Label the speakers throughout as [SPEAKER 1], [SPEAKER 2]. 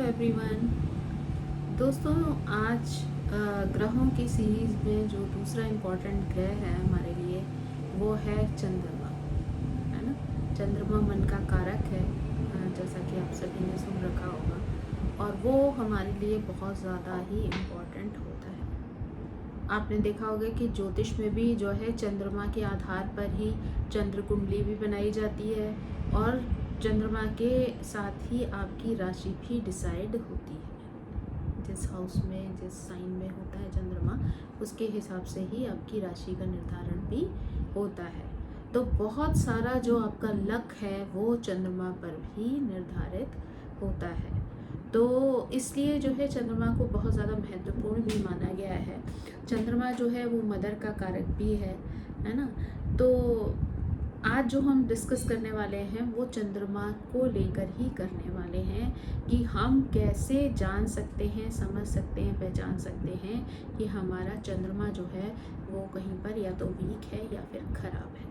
[SPEAKER 1] Everyone. दोस्तों, आज ग्रहों की सीरीज़ में जो दूसरा इम्पोर्टेंट ग्रह है हमारे लिए वो है चंद्रमा, है ना। चंद्रमा मन का कारक है, जैसा कि आप सभी ने सुन रखा होगा, और वो हमारे लिए बहुत ज़्यादा ही इम्पोर्टेंट होता है। आपने देखा होगा कि ज्योतिष में भी जो है चंद्रमा के आधार पर ही चंद्र कुंडली भी बनाई जाती है, और चंद्रमा के साथ ही आपकी राशि भी डिसाइड होती है। जिस हाउस में, जिस साइन में होता है चंद्रमा, उसके हिसाब से ही आपकी राशि का निर्धारण भी होता है। तो बहुत सारा जो आपका लक है वो चंद्रमा पर भी निर्धारित होता है। तो इसलिए जो है चंद्रमा को बहुत ज़्यादा महत्वपूर्ण भी माना गया है। चंद्रमा जो है वो मदर का कारक भी है ना। तो आज जो हम डिस्कस करने वाले हैं वो चंद्रमा को लेकर ही करने वाले हैं कि हम कैसे जान सकते हैं, समझ सकते हैं, पहचान सकते हैं कि हमारा चंद्रमा जो है वो कहीं पर या तो वीक है या फिर खराब है।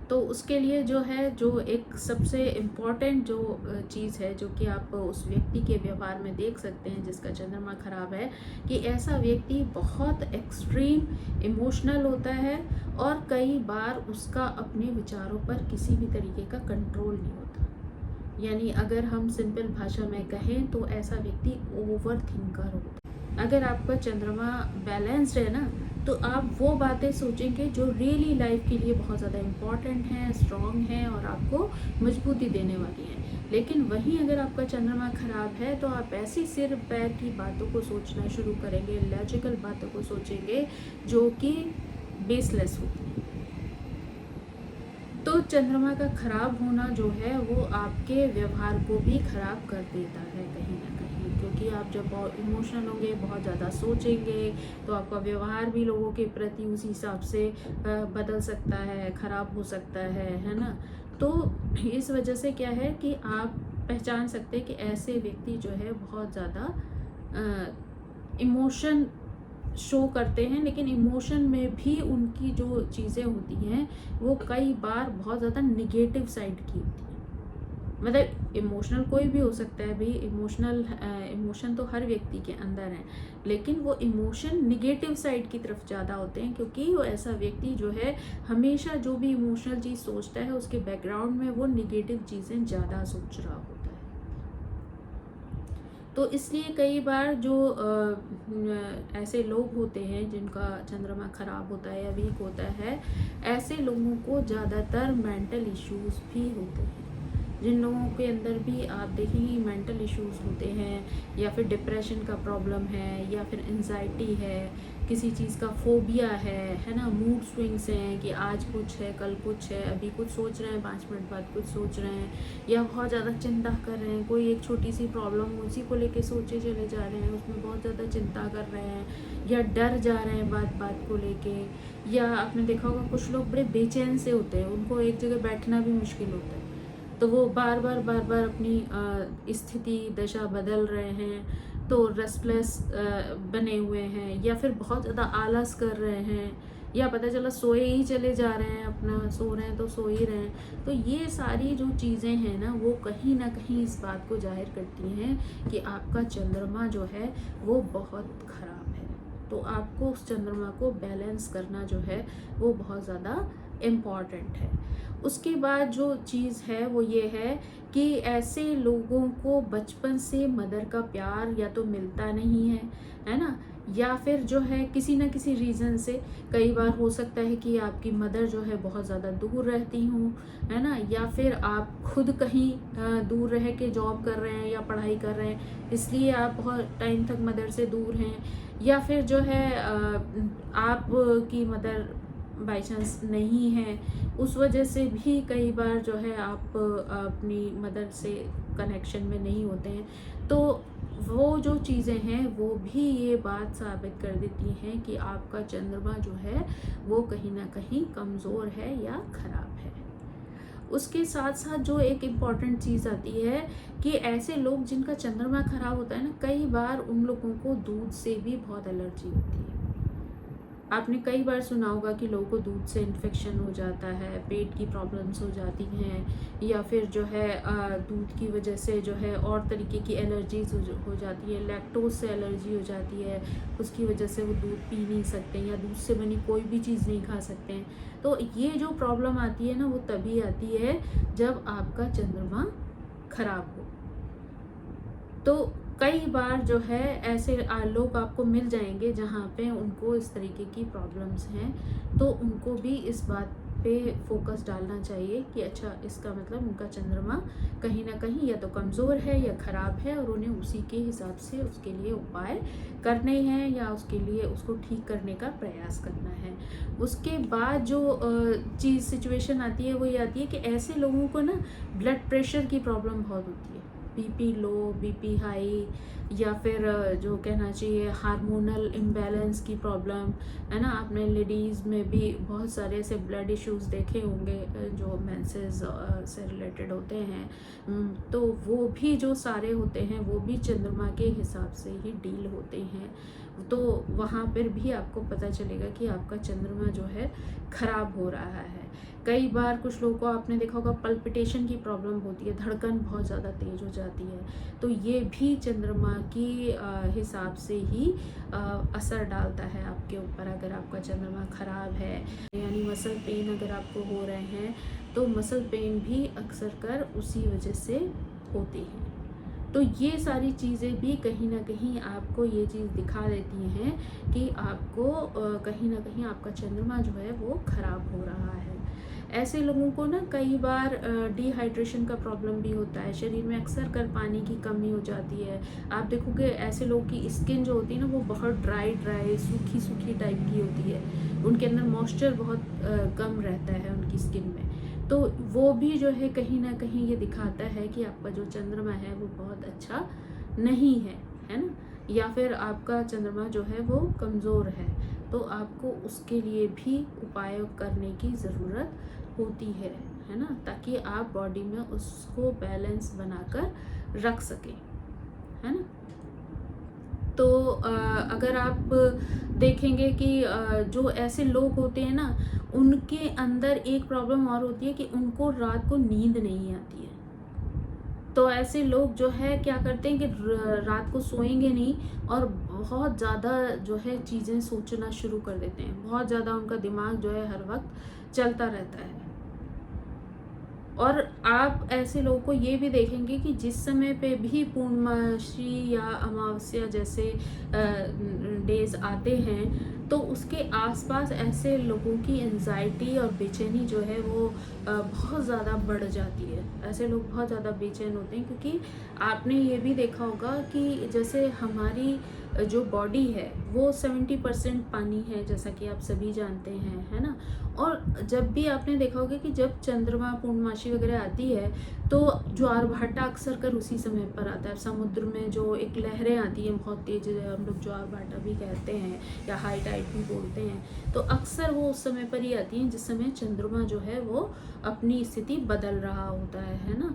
[SPEAKER 1] तो उसके लिए जो है, जो एक सबसे इम्पॉर्टेंट जो चीज़ है, जो कि आप उस व्यक्ति के व्यवहार में देख सकते हैं जिसका चंद्रमा खराब है, कि ऐसा व्यक्ति बहुत एक्सट्रीम इमोशनल होता है और कई बार उसका अपने विचारों पर किसी भी तरीके का कंट्रोल नहीं होता। यानी अगर हम सिंपल भाषा में कहें तो ऐसा व्यक्ति ओवर थिंकर होता है। अगर आपका चंद्रमा बैलेंस्ड है ना, तो आप वो बातें सोचेंगे जो रियली लाइफ के लिए बहुत ज़्यादा इम्पॉर्टेंट हैं, स्ट्रॉन्ग हैं और आपको मजबूती देने वाली हैं। लेकिन वहीं अगर आपका चंद्रमा खराब है तो आप ऐसी सिर पैर की बातों को सोचना शुरू करेंगे, लॉजिकल बातों को सोचेंगे जो कि बेसलेस होती हैं। तो चंद्रमा का खराब होना जो है वो आपके व्यवहार को भी खराब कर देता है कहीं ना कहीं, क्योंकि आप जब बहुत इमोशनल होंगे, बहुत ज़्यादा सोचेंगे, तो आपका व्यवहार भी लोगों के प्रति उसी हिसाब से बदल सकता है, खराब हो सकता है ना। तो इस वजह से क्या है कि आप पहचान सकते हैं कि ऐसे व्यक्ति जो है बहुत ज़्यादा इमोशन शो करते हैं, लेकिन इमोशन में भी उनकी जो चीज़ें होती हैं वो कई बार बहुत ज़्यादा निगेटिव साइड की होती हैं। मतलब इमोशनल कोई भी हो सकता है भाई, इमोशन तो हर व्यक्ति के अंदर है, लेकिन वो इमोशन निगेटिव साइड की तरफ ज़्यादा होते हैं, क्योंकि वो ऐसा व्यक्ति जो है हमेशा जो भी इमोशनल चीज़ सोचता है उसके बैकग्राउंड में वो निगेटिव चीज़ें ज़्यादा सोच रहा होता है। तो इसलिए कई बार जो ऐसे लोग होते हैं जिनका चंद्रमा खराब होता है या वीक होता है, ऐसे लोगों को ज़्यादातर मेंटल इश्यूज भी होते हैं। जिन लोगों के अंदर भी आप देखेंगे मेंटल इश्यूज होते हैं, या फिर डिप्रेशन का प्रॉब्लम है, या फिर एंजाइटी है, किसी चीज़ का फोबिया है ना, मूड स्विंग्स हैं कि आज कुछ है, कल कुछ है, अभी कुछ सोच रहे हैं, 5 मिनट बाद कुछ सोच रहे हैं, या बहुत ज़्यादा चिंता कर रहे हैं। कोई एक छोटी सी प्रॉब्लम उसी को लेके सोचे चले जा रहे हैं, उसमें बहुत ज़्यादा चिंता कर रहे हैं, या डर जा रहे हैं बात बात को लेके। या आपने देखा होगा कुछ लोग बड़े बेचैन से होते हैं, उनको एक जगह बैठना भी मुश्किल होता है, तो वो बार बार अपनी स्थिति दशा बदल रहे हैं, तो रेस्टलेस बने हुए हैं, या फिर बहुत ज़्यादा आलस कर रहे हैं, या पता चला सोए ही चले जा रहे हैं, अपना सो रहे हैं तो सो ही रहे हैं। तो ये सारी जो चीज़ें हैं ना, वो कहीं ना कहीं इस बात को जाहिर करती हैं कि आपका चंद्रमा जो है वो बहुत ख़राब है। तो आपको उस चंद्रमा को बैलेंस करना जो है वो बहुत ज़्यादा इम्पॉर्टेंट है। उसके बाद जो चीज़ है वो ये है कि ऐसे लोगों को बचपन से मदर का प्यार या तो मिलता नहीं है ना, या फिर जो है किसी ना किसी रीज़न से, कई बार हो सकता है कि आपकी मदर जो है बहुत ज़्यादा दूर रहती हूँ, है ना, या फिर आप खुद कहीं दूर रह के जॉब कर रहे हैं या पढ़ाई कर रहे हैं, इसलिए आप बहुत टाइम तक मदर से दूर हैं, या फिर जो है आप की मदर बाई चांस नहीं है, उस वजह से भी कई बार जो है आप अपनी मदर से कनेक्शन में नहीं होते हैं। तो वो जो चीज़ें हैं वो भी ये बात साबित कर देती हैं कि आपका चंद्रमा जो है वो कहीं ना कहीं कमज़ोर है या ख़राब है। उसके साथ साथ जो एक इम्पॉर्टेंट चीज़ आती है कि ऐसे लोग जिनका चंद्रमा खराब होता है ना, कई बार उन लोगों को दूध से भी बहुत एलर्जी होती है। आपने कई बार सुना होगा कि लोगों को दूध से इन्फेक्शन हो जाता है, पेट की प्रॉब्लम्स हो जाती हैं, या फिर जो है दूध की वजह से जो है और तरीके की एलर्जीज हो जाती है, लैक्टोज से एलर्जी हो जाती है, उसकी वजह से वो दूध पी नहीं सकते, या दूध से बनी कोई भी चीज़ नहीं खा सकते हैं। तो ये जो प्रॉब्लम आती है ना, वो तभी आती है जब आपका चंद्रमा खराब हो। तो कई बार जो है ऐसे लोग आपको मिल जाएंगे जहाँ पे उनको इस तरीके की प्रॉब्लम्स हैं, तो उनको भी इस बात पे फोकस डालना चाहिए कि अच्छा, इसका मतलब उनका चंद्रमा कहीं ना कहीं या तो कमज़ोर है या ख़राब है, और उन्हें उसी के हिसाब से उसके लिए उपाय करने हैं या उसके लिए उसको ठीक करने का प्रयास करना है। उसके बाद जो चीज़ सिचुएशन आती है वो ये आती है कि ऐसे लोगों को ना ब्लड प्रेशर की प्रॉब्लम बहुत होती है, बीपी लो, बीपी हाई, या फिर जो कहना चाहिए हार्मोनल इम्बैलेंस की प्रॉब्लम है ना। आपने लेडीज़ में भी बहुत सारे ऐसे ब्लड इश्यूज़ देखे होंगे जो मेंसेस से रिलेटेड होते हैं। तो वो भी जो सारे होते हैं वो भी चंद्रमा के हिसाब से ही डील होते हैं। तो वहाँ पर भी आपको पता चलेगा कि आपका चंद्रमा जो है ख़राब हो रहा है। कई बार कुछ लोगों को आपने देखा होगा पल्पिटेशन की प्रॉब्लम होती है, धड़कन बहुत ज़्यादा तेज़ हो जाती है, तो ये भी चंद्रमा की हिसाब से ही असर डालता है आपके ऊपर। अगर आपका चंद्रमा ख़राब है, यानी मसल पेन अगर आपको हो रहे हैं, तो मसल पेन भी अक्सर कर उसी वजह से होती हैं। तो ये सारी चीज़ें भी कहीं ना कहीं आपको ये चीज़ दिखा देती हैं कि आपको कहीं ना कहीं आपका चंद्रमा जो है वो ख़राब हो रहा है। ऐसे लोगों को ना कई बार डिहाइड्रेशन का प्रॉब्लम भी होता है, शरीर में अक्सर कर पानी की कमी हो जाती है। आप देखोगे ऐसे लोगों की स्किन जो होती है ना, वो बहुत ड्राई सूखी सूखी टाइप की होती है, उनके अंदर मॉइस्चर बहुत कम रहता है उनकी स्किन में। तो वो भी जो है कहीं ना कहीं ये दिखाता है कि आपका जो चंद्रमा है वो बहुत अच्छा नहीं है ना, या फिर आपका चंद्रमा जो है वो कमज़ोर है। तो आपको उसके लिए भी उपाय करने की ज़रूरत होती है ना, ताकि आप बॉडी में उसको बैलेंस बनाकर रख सकें, है ना। तो अगर आप देखेंगे कि जो ऐसे लोग होते हैं ना, उनके अंदर एक प्रॉब्लम और होती है कि उनको रात को नींद नहीं आती है। तो ऐसे लोग जो है क्या करते हैं कि रात को सोएंगे नहीं, और बहुत ज़्यादा जो है चीज़ें सोचना शुरू कर देते हैं, बहुत ज़्यादा उनका दिमाग जो है हर वक्त चलता रहता है। और आप ऐसे लोगों को ये भी देखेंगे कि जिस समय पे भी पूर्णमासी या अमावस्या जैसे डेज आते हैं, तो उसके आसपास ऐसे लोगों की एंजाइटी और बेचैनी जो है वो बहुत ज़्यादा बढ़ जाती है। ऐसे लोग बहुत ज़्यादा बेचैन होते हैं, क्योंकि आपने ये भी देखा होगा कि जैसे हमारी जो बॉडी है वो 70% पानी है, जैसा कि आप सभी जानते हैं, है ना। और जब भी आपने देखा होगा कि जब चंद्रमा पूर्णमासी वगैरह आती है, तो ज्वार भाटा अक्सर कर उसी समय पर आता है। समुद्र में जो एक लहरें आती हैं बहुत तेज, हम लोग ज्वार भाटा भी कहते हैं या हाई टाइड भी बोलते हैं, तो अक्सर वो उस समय पर ही आती हैं जिस समय चंद्रमा जो है वो अपनी स्थिति बदल रहा होता है ना।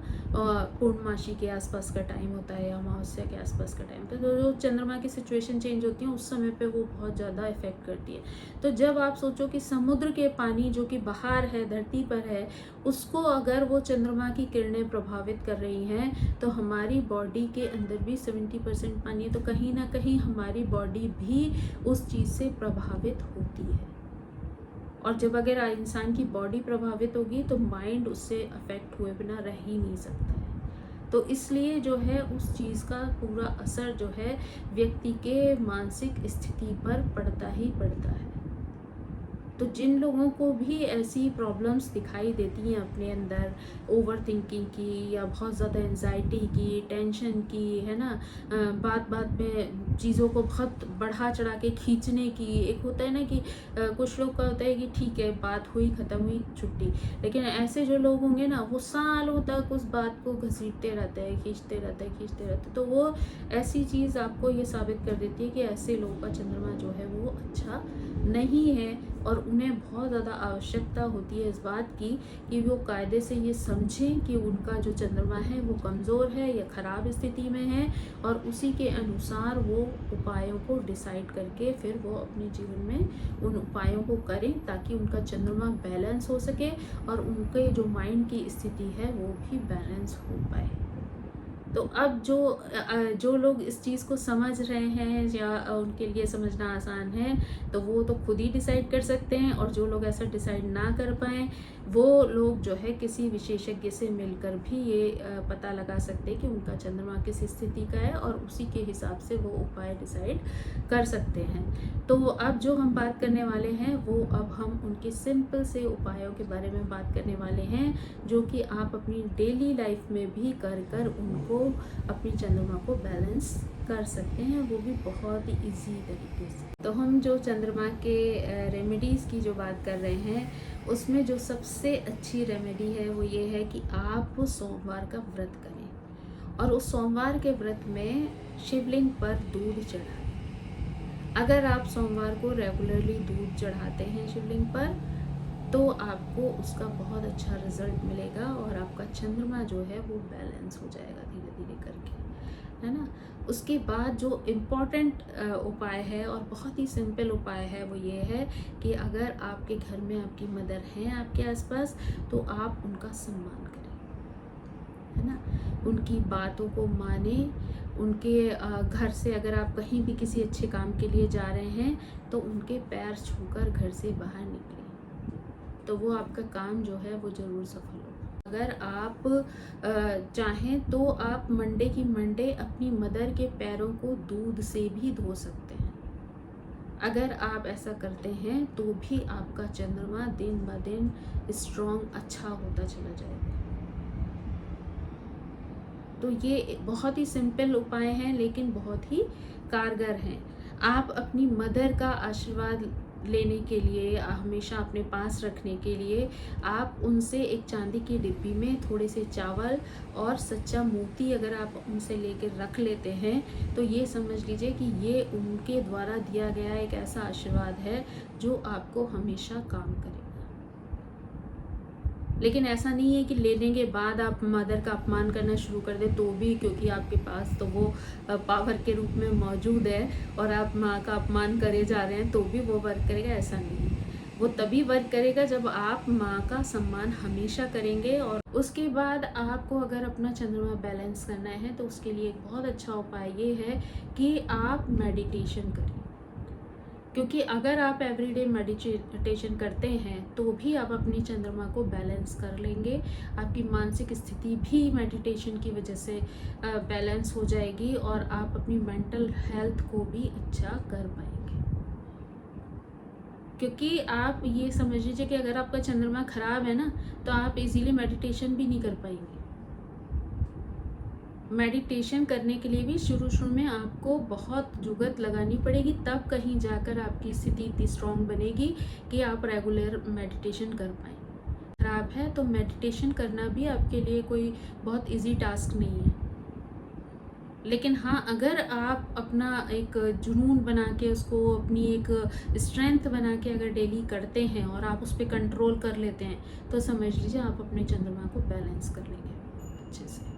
[SPEAKER 1] पूर्णमासी के आसपास का टाइम होता है, अमावस्या के आसपास का टाइम, तो जो चंद्रमा की सिचुएशन चेंज होती है उस समय पे वो बहुत ज़्यादा इफेक्ट करती है। तो जब आप सोचो कि समुद्र के पानी जो कि बाहर है, धरती पर है, उसको अगर वो चंद्रमा की किरणें प्रभावित कर रही हैं, तो हमारी बॉडी के अंदर भी 70% पानी है, तो कहीं ना कहीं हमारी बॉडी भी उस चीज़ से प्रभावित होती है। और जब अगर इंसान की बॉडी प्रभावित होगी तो माइंड उससे अफेक्ट हुए बिना रह ही नहीं सकता है। तो इसलिए जो है उस चीज़ का पूरा असर जो है व्यक्ति के मानसिक स्थिति पर पड़ता ही पड़ता है। तो जिन लोगों को भी ऐसी प्रॉब्लम्स दिखाई देती हैं अपने अंदर, ओवर थिंकिंग की या बहुत ज़्यादा एंजाइटी की, टेंशन की, है ना, बात बात में चीज़ों को बहुत बढ़ा चढ़ा के खींचने की, एक होता है ना कि कुछ लोग का होता है कि ठीक है बात हुई, ख़त्म हुई, छुट्टी। लेकिन ऐसे जो लोग होंगे ना, वो सालों तक उस बात को घसीटते रहते हैं, खींचते रहते हैं, तो वो ऐसी चीज़ आपको ये साबित कर देती है कि ऐसे लोगों का चंद्रमा जो है वो अच्छा नहीं है, और उन्हें बहुत ज़्यादा आवश्यकता होती है इस बात की कि वो कायदे से ये समझें कि उनका जो चंद्रमा है वो कमज़ोर है या ख़राब स्थिति में है, और उसी के अनुसार वो उपायों को डिसाइड करके फिर वो अपने जीवन में उन उपायों को करें ताकि उनका चंद्रमा बैलेंस हो सके और उनके जो माइंड की स्थिति है वो भी बैलेंस हो पाए। तो अब जो लोग इस चीज़ को समझ रहे हैं या उनके लिए समझना आसान है, तो वो तो खुद ही डिसाइड कर सकते हैं, और जो लोग ऐसा डिसाइड ना कर पाएँ वो लोग जो है किसी विशेषज्ञ से मिलकर भी ये पता लगा सकते हैं कि उनका चंद्रमा किस स्थिति का है, और उसी के हिसाब से वो उपाय डिसाइड कर सकते हैं। तो अब जो हम बात करने वाले हैं वो अब हम उनके सिंपल से उपायों के बारे में बात करने वाले हैं, जो कि आप अपनी डेली लाइफ में भी कर उनको अपनी चंद्रमा को बैलेंस कर सकते हैं, वो भी बहुत ही इजी तरीके से। तो हम जो चंद्रमा के रेमेडीज़ की जो बात कर रहे हैं, उसमें जो सबसे अच्छी रेमेडी है वो ये है कि आप सोमवार का व्रत करें, और उस सोमवार के व्रत में शिवलिंग पर दूध चढ़ाएं। अगर आप सोमवार को रेगुलरली दूध चढ़ाते हैं शिवलिंग पर, तो आपको उसका बहुत अच्छा रिजल्ट मिलेगा, और आपका चंद्रमा जो है वो बैलेंस हो जाएगा धीरे धीरे करके, है ना। उसके बाद जो इम्पॉर्टेंट उपाय है और बहुत ही सिंपल उपाय है वो ये है कि अगर आपके घर में आपकी मदर हैं आपके आसपास, तो आप उनका सम्मान करें, है ना। उनकी बातों को माने, उनके घर से अगर आप कहीं भी किसी अच्छे काम के लिए जा रहे हैं तो उनके पैर छूकर घर से बाहर निकलें, तो वो आपका काम जो है वो ज़रूर सफल होगा। अगर आप चाहें तो आप मंडे की मंडे अपनी मदर के पैरों को दूध से भी धो सकते हैं। अगर आप ऐसा करते हैं तो भी आपका चंद्रमा दिन ब दिन स्ट्रॉन्ग अच्छा होता चला जाएगा। तो ये बहुत ही सिंपल उपाय हैं लेकिन बहुत ही कारगर हैं। आप अपनी मदर का आशीर्वाद लेने के लिए, हमेशा अपने पास रखने के लिए, आप उनसे एक चांदी की डिब्बी में थोड़े से चावल और सच्चा मोती अगर आप उनसे लेकर रख लेते हैं, तो ये समझ लीजिए कि ये उनके द्वारा दिया गया एक ऐसा आशीर्वाद है जो आपको हमेशा काम करेगा। लेकिन ऐसा नहीं है कि लेने के बाद आप मदर का अपमान करना शुरू कर दें तो भी, क्योंकि आपके पास तो वो पावर के रूप में मौजूद है और आप माँ का अपमान करे जा रहे हैं तो भी वो वर्क करेगा, ऐसा नहीं है। वो तभी वर्क करेगा जब आप माँ का सम्मान हमेशा करेंगे। और उसके बाद आपको अगर अपना चंद्रमा बैलेंस करना है तो उसके लिए एक बहुत अच्छा उपाय ये है कि आप मेडिटेशन करें, क्योंकि अगर आप एवरीडे मेडिटेशन करते हैं तो भी आप अपनी चंद्रमा को बैलेंस कर लेंगे। आपकी मानसिक स्थिति भी मेडिटेशन की वजह से बैलेंस हो जाएगी और आप अपनी मेंटल हेल्थ को भी अच्छा कर पाएंगे। क्योंकि आप ये समझ लीजिए कि अगर आपका चंद्रमा खराब है ना, तो आप इजीली मेडिटेशन भी नहीं कर पाएंगे। मेडिटेशन करने के लिए भी शुरू में आपको बहुत जुगत लगानी पड़ेगी, तब कहीं जाकर आपकी स्थिति इतनी स्ट्रॉन्ग बनेगी कि आप रेगुलर मेडिटेशन कर पाएँ। खराब है तो मेडिटेशन करना भी आपके लिए कोई बहुत इजी टास्क नहीं है। लेकिन हाँ, अगर आप अपना एक जुनून बना के, उसको अपनी एक स्ट्रेंथ बना के अगर डेली करते हैं और आप उस पर कंट्रोल कर लेते हैं, तो समझ लीजिए आप अपने चंद्रमा को बैलेंस कर लेंगे अच्छे से।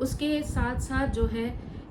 [SPEAKER 1] उसके साथ साथ जो है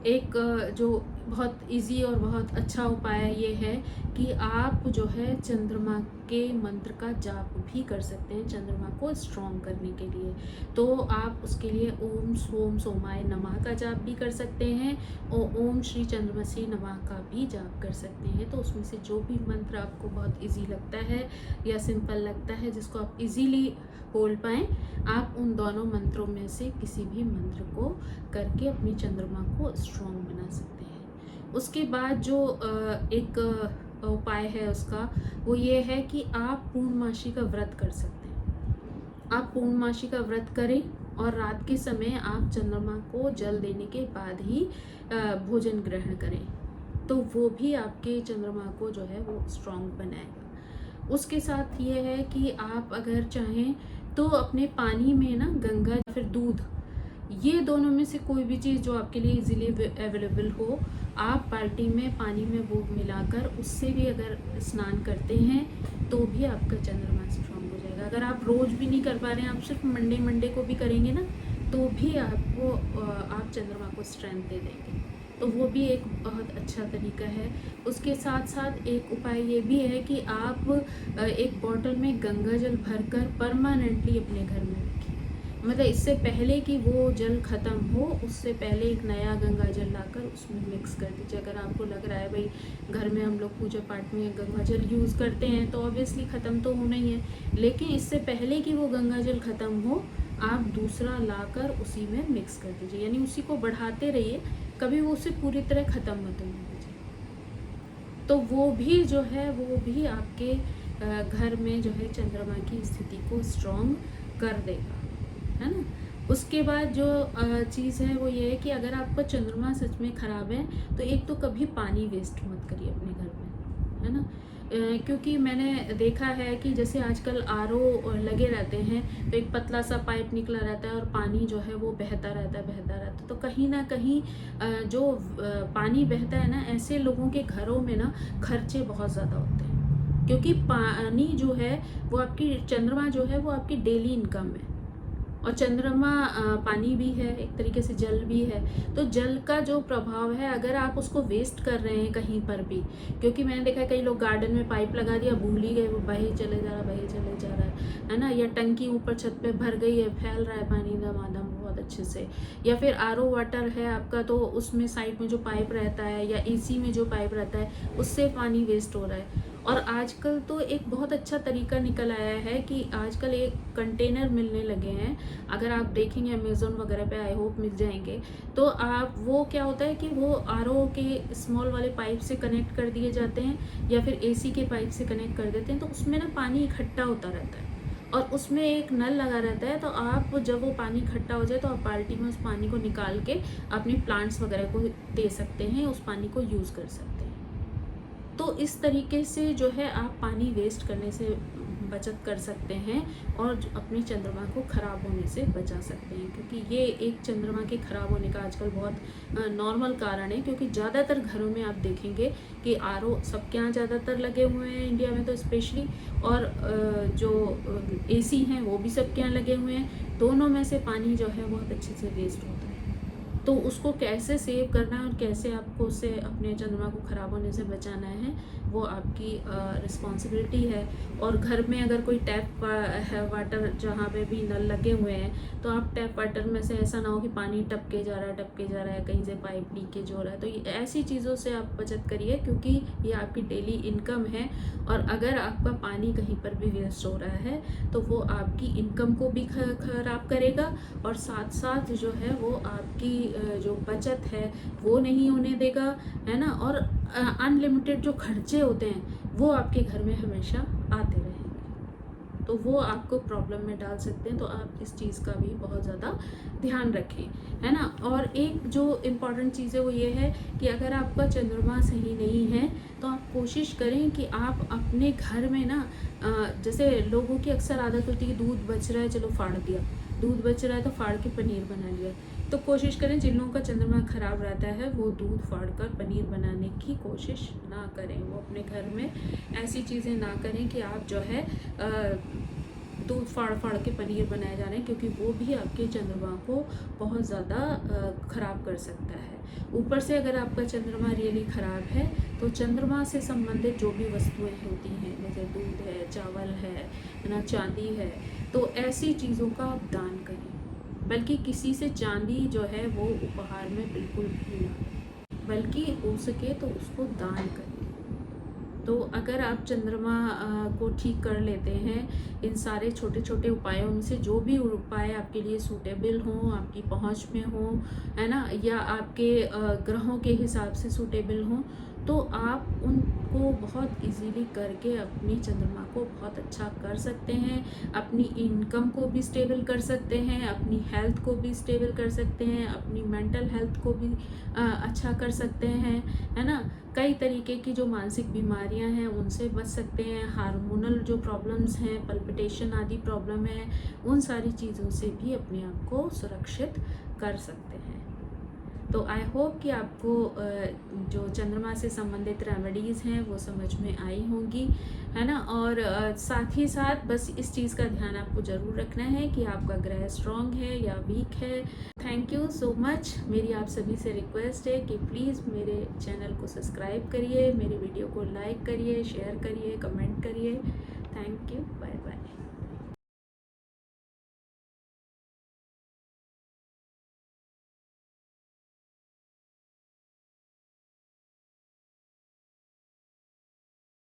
[SPEAKER 1] एक जो बहुत इजी और बहुत अच्छा उपाय ये है कि आप जो है चंद्रमा के मंत्र का जाप भी कर सकते हैं चंद्रमा को स्ट्रॉन्ग करने के लिए। तो आप उसके लिए ओम सोम सोमाय नमः का जाप भी कर सकते हैं और ओम श्री चंद्रमसी नमः का भी जाप कर सकते हैं। तो उसमें से जो भी मंत्र आपको बहुत इजी लगता है या सिंपल लगता है, जिसको आप इजीली बोल पाएँ, आप उन दोनों मंत्रों में से किसी भी मंत्र को करके अपनी चंद्रमा को स्ट्रॉन्ग बना सकते हैं। उसके बाद जो एक उपाय है उसका, वो ये है कि आप पूर्णमासी का व्रत कर सकते हैं। आप पूर्णमासी का व्रत करें और रात के समय आप चंद्रमा को जल देने के बाद ही भोजन ग्रहण करें, तो वो भी आपके चंद्रमा को जो है वो स्ट्रॉन्ग बनाएगा। उसके साथ ये है कि आप अगर चाहें तो अपने पानी में ना गंगा या फिर दूध ये दोनों में से कोई भी चीज़ जो आपके लिए इजीली अवेलेबल हो, आप बाल्टी में पानी में वो मिलाकर उससे भी अगर स्नान करते हैं तो भी आपका चंद्रमा स्ट्रांग हो जाएगा। अगर आप रोज़ भी नहीं कर पा रहे हैं, आप सिर्फ मंडे को भी करेंगे ना, तो भी आपको आप चंद्रमा को स्ट्रेंथ दे देंगे। तो वो भी एक बहुत अच्छा तरीका है। उसके साथ साथ एक उपाय ये भी है कि आप एक बॉटल में गंगा जल भरकर परमानेंटली अपने घर में रखिए। मतलब इससे पहले कि वो जल ख़त्म हो, उससे पहले एक नया गंगा जल लाकर उसमें मिक्स कर दीजिए। अगर आपको लग रहा है भाई घर में हम लोग पूजा पाठ में गंगा जल यूज़ करते हैं तो ऑब्वियसली ख़त्म तो होना ही है, लेकिन इससे पहले कि वो गंगा जल ख़त्म हो, आप दूसरा लाकर उसी में मिक्स कर दीजिए। यानी उसी को बढ़ाते रहिए, कभी वो उसे पूरी तरह ख़त्म मत होने दीजिए। तो वो भी जो है वो भी आपके घर में जो है चंद्रमा की स्थिति को स्ट्रॉन्ग कर देगा, है ना। उसके बाद जो चीज़ है वो ये है कि अगर आपका चंद्रमा सच में ख़राब है तो एक तो कभी पानी वेस्ट मत करिए अपने घर में, है ना। क्योंकि मैंने देखा है कि जैसे आजकल आरओ लगे रहते हैं तो एक पतला सा पाइप निकला रहता है और पानी जो है वो बहता रहता है। तो कहीं ना कहीं जो पानी बहता है ना, ऐसे लोगों के घरों में ना खर्चे बहुत ज़्यादा होते हैं, क्योंकि पानी जो है वो आपकी, चंद्रमा जो है वो आपकी डेली इनकम है। और चंद्रमा पानी भी है, एक तरीके से जल भी है। तो जल का जो प्रभाव है, अगर आप उसको वेस्ट कर रहे हैं कहीं पर भी, क्योंकि मैंने देखा है कई लोग गार्डन में पाइप लगा दिया, भूल ही गए, वो बहे चले जा रहा है ना। या टंकी ऊपर छत पे भर गई है, फैल रहा है पानी दमादम बहुत अच्छे से। या फिर आरओ वाटर है आपका, तो उसमें साइड में जो पाइप रहता है या एसी में जो पाइप रहता है उससे पानी वेस्ट हो रहा है। और आजकल तो एक बहुत अच्छा तरीका निकल आया है कि आजकल एक कंटेनर मिलने लगे हैं, अगर आप देखेंगे अमेज़न वगैरह पे, आई होप मिल जाएंगे। तो आप वो क्या होता है कि वो आरओ के स्मॉल वाले पाइप से कनेक्ट कर दिए जाते हैं या फिर एसी के पाइप से कनेक्ट कर देते हैं, तो उसमें ना पानी इकट्ठा होता रहता है और उसमें एक नल लगा रहता है। तो आप जब वो पानी इकट्ठा हो जाए तो आप बाल्टी में उस पानी को निकाल के अपने प्लांट्स वगैरह को दे सकते हैं, उस पानी को यूज़ कर सकते हैं। तो इस तरीके से जो है आप पानी वेस्ट करने से बचत कर सकते हैं और अपने चंद्रमा को ख़राब होने से बचा सकते हैं, क्योंकि ये एक चंद्रमा के ख़राब होने का आजकल बहुत नॉर्मल कारण है। क्योंकि ज़्यादातर घरों में आप देखेंगे कि आरओ सबके यहाँ ज़्यादातर लगे हुए हैं, इंडिया में तो स्पेशली, और जो एसी हैं वो भी सबके यहाँ लगे हुए हैं। दोनों में से पानी जो है बहुत अच्छे से वेस्ट होता है। तो उसको कैसे सेव करना है और कैसे आपको उससे अपने चंद्रमा को ख़राब होने से बचाना है, वो आपकी रिस्पॉन्सिबिलिटी है। और घर में अगर कोई टैप वाटर जहाँ पे भी नल लगे हुए हैं, तो आप टैप वाटर में से ऐसा ना हो कि पानी टपके जा रहा है, कहीं से पाइप लीकेज हो रहा है। तो ये ऐसी चीज़ों से आप बचत करिए, क्योंकि ये आपकी डेली इनकम है। और अगर आपका पानी कहीं पर भी वेस्ट हो रहा है तो वो आपकी इनकम को भी ख़राब करेगा, और साथ साथ जो है वो आपकी जो बचत है वो नहीं होने देगा, है ना। और अनलिमिटेड जो खर्चे होते हैं वो आपके घर में हमेशा आते रहेंगे, तो वो आपको प्रॉब्लम में डाल सकते हैं। तो आप इस चीज़ का भी बहुत ज़्यादा ध्यान रखें, है ना। और एक जो इम्पॉर्टेंट चीज़ है वो ये है कि अगर आपका चंद्रमा सही नहीं है तो आप कोशिश करें कि आप अपने घर में ना, जैसे लोगों की अक्सर आदत होती है कि दूध बच रहा है, चलो फाड़ दिया, दूध बच रहा है तो फाड़ के पनीर बना लिया। तो कोशिश करें, जिन लोगों का चंद्रमा खराब रहता है वो दूध फाड़कर पनीर बनाने की कोशिश ना करें। वो अपने घर में ऐसी चीज़ें ना करें कि आप जो है दूध फाड़ के पनीर बनाए जा रहे हैं, क्योंकि वो भी आपके चंद्रमा को बहुत ज़्यादा ख़राब कर सकता है। ऊपर से अगर आपका चंद्रमा रियली ख़राब है तो चंद्रमा से संबंधित जो भी वस्तुएं होती हैं, जैसे दूध है, चावल है ना, चांदी है, तो ऐसी चीज़ों का आप दान करें। बल्कि किसी से चांदी जो है वो उपहार में बिल्कुल भी ना, बल्कि हो सके तो उसको दान करें। तो अगर आप चंद्रमा को ठीक कर लेते हैं इन सारे छोटे छोटे उपायों में से, जो भी उपाय आपके लिए सूटेबल हों, आपकी पहुंच में हों, है ना, या आपके ग्रहों के हिसाब से सूटेबल हों, तो आप उनको बहुत इजीली करके अपनी चंद्रमा को बहुत अच्छा कर सकते हैं, अपनी इनकम को भी स्टेबल कर सकते हैं, अपनी हेल्थ को भी स्टेबल कर सकते हैं, अपनी मेंटल हेल्थ को भी अच्छा कर सकते हैं, है ना। कई तरीके की जो मानसिक बीमारियां हैं उनसे बच सकते हैं, हार्मोनल जो प्रॉब्लम्स हैं, पल्पिटेशन आदि प्रॉब्लम है, उन सारी चीज़ों से भी अपने आप को सुरक्षित कर सकते हैं। तो आई होप कि आपको जो चंद्रमा से संबंधित रेमेडीज़ हैं वो समझ में आई होंगी, है ना। और साथ ही साथ बस इस चीज़ का ध्यान आपको ज़रूर रखना है कि आपका ग्रह स्ट्रॉन्ग है या वीक है। Thank you so much. मेरी आप सभी से रिक्वेस्ट है कि प्लीज़ मेरे चैनल को सब्सक्राइब करिए, मेरे वीडियो को लाइक करिए, शेयर करिए, कमेंट करिए। Thank you, bye bye.